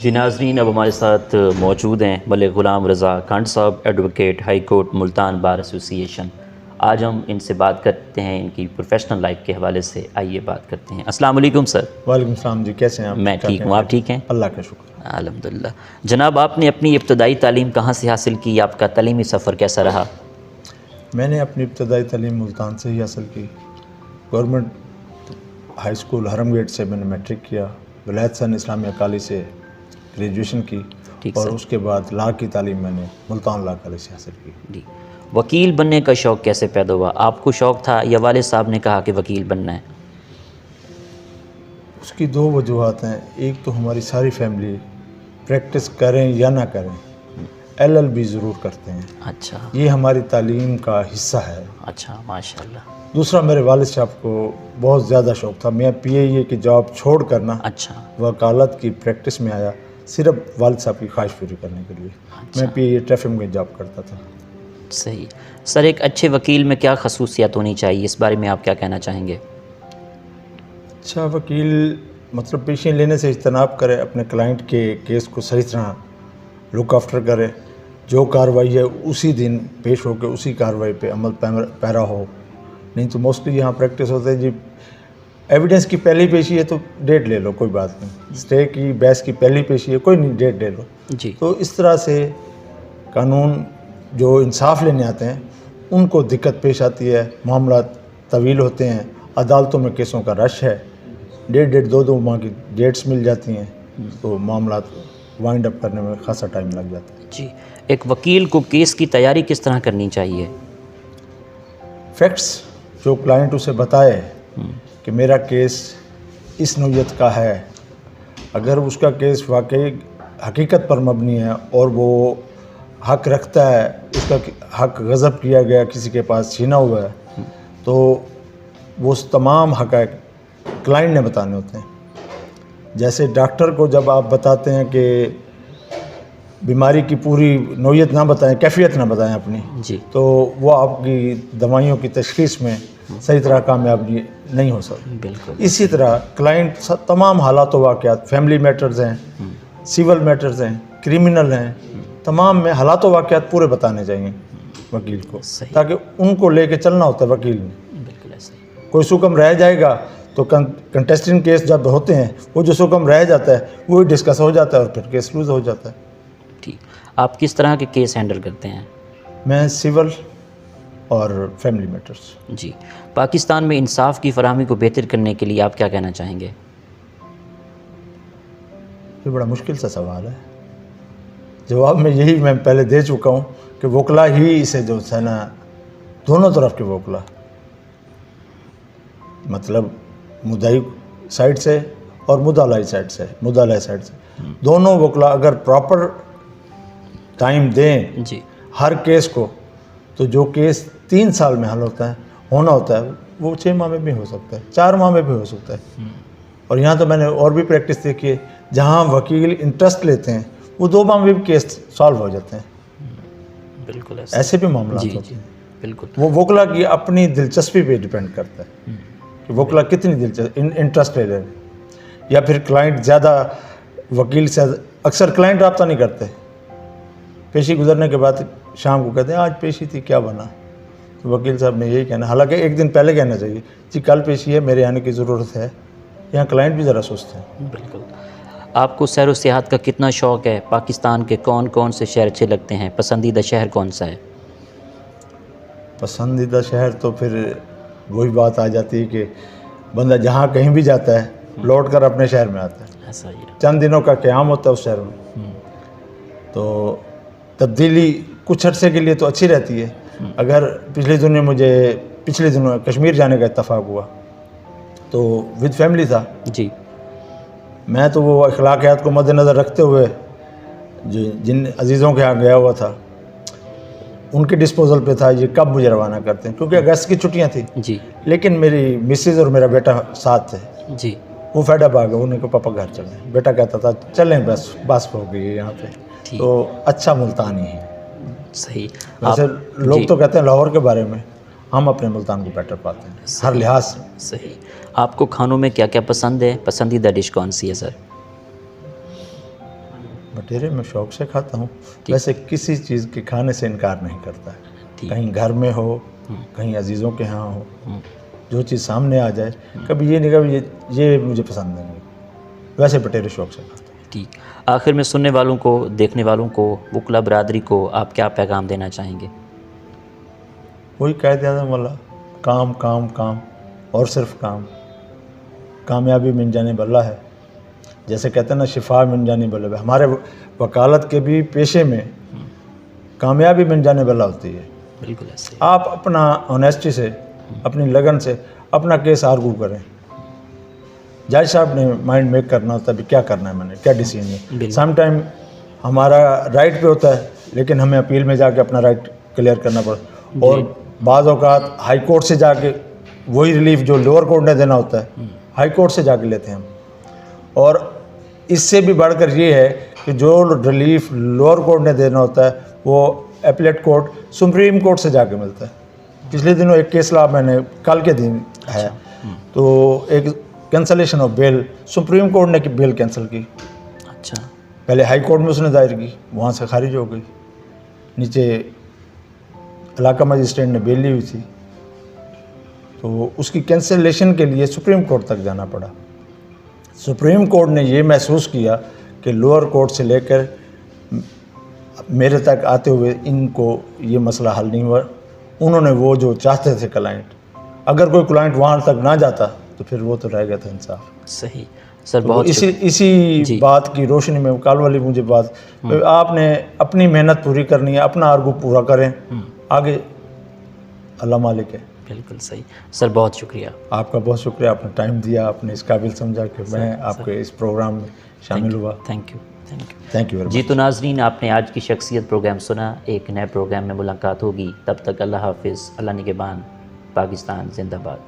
जी नाज़रीन, अब हमारे साथ मौजूद हैं मलिक ग़ुलाम रज़ा खान साहब, advocate, high court Multan bar association. आज हम इनसे बात करते हैं इनकी प्रोफेशनल लाइफ के हवाले से। आइए बात करते हैं। अस्सलाम वालेकुम सर। वालेकुम सलाम जी, कैसे हैं आप? मैं ठीक हूँ, आप ठीक हैं? अल्लाह का शुक्र। अल्हम्दुलिल्लाह। जनाब, आपने अपनी इब्तदाई तालीम कहाँ से हासिल की? आपका तालीमी सफ़र कैसा रहा? मैंने अपनी इब्तदाई तालीम मुल्तान से ही हासिल की। गवर्नमेंट हाई स्कूल हरम गेट से मैंने मैट्रिक किया। वलायत सन इस्लामिया कॉलेज से ग्रेजुएशन की ठीक और सर। उसके बाद लॉ की तालीम मैंने मुल्तान लॉ कॉलेज से हासिल की। जी, वकील बनने का शौक़ कैसे पैदा हुआ? आपको शौक़ था या वालिद साहब ने कहा कि वकील बनना है? उसकी दो वजूहत हैं। एक तो हमारी सारी फैमिली प्रैक्टिस करें या ना करें LLB ज़रूर करते हैं। अच्छा ये हमारी तालीम का हिस्सा है। अच्छा, माशाल्लाह। दूसरा, मेरे वालिद साहब को बहुत ज़्यादा शौक़ था। मैं PIA की जॉब छोड़ कर ना अच्छा वकालत की प्रैक्टिस में आया, सिर्फ वालिद साहब की ख्वाहिश पूरी करने के लिए। अच्छा। मैं PIA ट्रैफिक में जॉब करता था। सही। सर, एक अच्छे वकील में क्या खसूसियात होनी चाहिए, इस बारे में आप क्या कहना चाहेंगे? अच्छा वकील मतलब पेशी लेने से इज्तनाब करे, अपने क्लाइंट के केस को सही तरह लुक आफ्टर करे, जो कार्रवाई है उसी दिन पेश होकर उसी कार्रवाई पे अमल पैरा हो। नहीं तो मोस्टली यहाँ प्रैक्टिस होते हैं जी, एविडेंस की पहली पेशी है तो डेट ले लो, कोई बात नहीं। स्टे की बहस की पहली पेशी है, कोई नहीं, डेट ले लो। जी। तो इस तरह से कानून जो इंसाफ लेने आते हैं उनको दिक्कत पेश आती है। मामला तवील होते हैं, अदालतों में केसों का रश है, डेढ़ दो माह की डेट्स मिल जाती हैं, तो मामला वाइंड अप करने में खासा टाइम लग जाता है। जी, एक वकील को केस की तैयारी किस तरह करनी चाहिए? फैक्ट्स जो क्लाइंट उसे बताए कि मेरा केस इस नौयत का है, अगर उसका केस वाकई हकीकत पर मबनी है और वो हक रखता है, उसका हक गज़ब किया गया, किसी के पास छीना हुआ है, तो वो तमाम हक़ाइक़ क्लाइंट ने बताने होते हैं। जैसे डॉक्टर को जब आप बताते हैं कि बीमारी की पूरी नौयत ना बताएं, कैफियत ना बताएं अपनी, जी। तो वो आपकी दवाइयों की तशख़ीस में सही तरह कामयाबी नहीं हो सकती। बिल्कुल। इसी तरह क्लाइंट तमाम हालात वाक़यात, फैमिली मैटर्स हैं, सिविल मैटर्स हैं, क्रिमिनल हैं, तमाम में हालात वाक़यात पूरे बताने चाहिए वकील को, सही। ताकि उनको लेके चलना होता है वकील ने। बिल्कुल ऐसे ही। कोई सुकम रह जाएगा तो कंटेस्टिंग केस जब होते हैं, वो जो सुकम रह जाता है वही डिस्कस हो जाता है और फिर केस लूज़ हो जाता है। ठीक। आप किस तरह के केस हैंडल करते हैं? मैं सिविल और फैमिली मैटर्स। जी। पाकिस्तान में इंसाफ की फराहमी को बेहतर करने के लिए आप क्या कहना चाहेंगे? ये बड़ा मुश्किल सा सवाल है। जवाब में यही मैं पहले दे चुका हूँ कि वकला ही इसे जो है ना, दोनों तरफ के वकला, मतलब मुद्दाई साइड से और मुद्दालाई साइड से, दोनों वकला अगर प्रॉपर टाइम दें जी। हर केस को, तो जो केस 3 साल में हल होना होता है वो 6 माह में भी हो सकता है, 4 माह में भी हो सकता है। और यहाँ तो मैंने और भी प्रैक्टिस देखी है, जहाँ वकील इंटरेस्ट लेते हैं वो 2 माह में भी केस सॉल्व हो जाते हैं। बिल्कुल ऐसे भी मामला जी। होते जी हैं। बिल्कुल। वो वकला की अपनी दिलचस्पी पे डिपेंड करता है कि वकला कितनी इंटरेस्ट ले रहे हैं, या फिर क्लाइंट ज़्यादा वकील से, अक्सर क्लाइंट रब्ता नहीं करते, पेशी गुजरने के बाद शाम को कहते हैं आज पेशी थी, क्या बना? तो वकील साहब ने यही कहना, हालांकि एक दिन पहले कहना चाहिए जी कल पेशी है, मेरे आने की ज़रूरत है। यहाँ क्लाइंट भी ज़रा सुस्त है। बिल्कुल। आपको सैर व सियाहत का कितना शौक़ है? पाकिस्तान के कौन कौन से शहर अच्छे लगते हैं? पसंदीदा शहर कौन सा है? पसंदीदा शहर तो फिर वही बात आ जाती है कि बंदा जहाँ कहीं भी जाता है लौट कर अपने शहर में आता है। ऐसा ही है। चंद दिनों का क़याम होता है उस शहर में, तो तब्दीली कुछ अर्से के लिए तो अच्छी रहती है। अगर पिछले दिनों कश्मीर जाने का इत्तफ़ाक़ हुआ तो विद फैमिली था जी। मैं, तो वो अखलाक़ियात को मद्देनज़र रखते हुए जिन अजीज़ों के यहाँ गया हुआ था उनके डिस्पोजल पे था ये कब मुझे रवाना करते हैं, क्योंकि अगस्त की छुट्टियाँ थी। जी। लेकिन मेरी मिसेज़ और मेरा बेटा साथ थे। जी। वो फेड अप आ गए, उन्हें को पापा घर चलें। बेटा कहता था चलें, बस हो गई है यहाँ पे। तो अच्छा मुल्तान ही है। सही। वैसे लोग तो कहते हैं लाहौर के बारे में, हम अपने मुल्तान को बेटर पाते हैं हर लिहाज से। सही। आपको खानों में क्या क्या पसंद है? पसंदीदा डिश कौन सी है सर? भटेरे मैं शौक़ से खाता हूँ। वैसे किसी चीज़ के खाने से इनकार नहीं करता है, कहीं घर में हो, कहीं अजीज़ों के यहाँ हो, जो चीज़ सामने आ जाए, कभी ये नहीं कभी ये मुझे पसंद नहीं। वैसे भटेरे शौक़ से खाता हूँ। ठीक, आखिर में सुनने वालों को, देखने वालों को, वकला बरादरी को आप क्या पैगाम देना चाहेंगे? वही कायदे आज़म वाला, काम काम काम और सिर्फ काम। कामयाबी मिल जाने वाला है, जैसे कहते हैं ना, शिफा मिल जाने वाला है। हमारे वकालत के भी पेशे में कामयाबी मिल जाने वाला होती है। बिल्कुल ऐसे। आप अपना ऑनेस्टी से, अपनी लगन से अपना केस आर्गू करें। जज साहब ने माइंड मेक करना होता है भी क्या करना है, मैंने क्या डिसीजन है। सम टाइम हमारा राइट पे होता है, लेकिन हमें अपील में जाके अपना राइट क्लियर करना पड़ता, और बाज़ औक़ात हाई कोर्ट से जाके वही रिलीफ जो लोअर कोर्ट ने देना होता है, हाई कोर्ट से जाके लेते हैं हम। और इससे भी बढ़कर ये है कि जो रिलीफ लोअर कोर्ट ने देना होता है वो अपीलेट कोर्ट, सुप्रीम कोर्ट से जाके मिलता है। पिछले दिनों एक केस ला मैंने, कल के दिन है, तो एक cancellation of bail, Supreme Court ने बेल कैंसिल की। अच्छा। पहले हाई कोर्ट में उसने दायर की, वहाँ से खारिज हो गई। नीचे इलाका मजिस्ट्रेट ने बेल ली हुई थी, तो उसकी कैंसलेशन के लिए सुप्रीम कोर्ट तक जाना पड़ा। सुप्रीम कोर्ट ने ये महसूस किया कि लोअर कोर्ट से लेकर मेरे तक आते हुए इनको ये मसला हल नहीं हुआ। उन्होंने वो जो चाहते थे क्लाइंट, अगर कोई क्लाइंट वहाँ तक ना जाता तो फिर वो तो रह गया था इंसाफ। सही सर, तो बहुत इसी बात की रोशनी में कल वाली मुझे बात, आपने अपनी मेहनत पूरी करनी है, अपना आर्गू पूरा करें, आगे अल्लाह मालिक है। बिल्कुल सही सर, बहुत शुक्रिया। आपका बहुत शुक्रिया, आपने टाइम दिया, आपने इस काबिल समझा कि मैं आपके इस प्रोग्राम में शामिल हुआ। Thank you thank you. जी, तो नाजरीन, आपने आज की शख्सियत प्रोग्राम सुना। एक नए प्रोग्राम में मुलाकात होगी, तब तक अल्लाह हाफिज़, अल्लाह निगहबान, पाकिस्तान जिंदाबाद।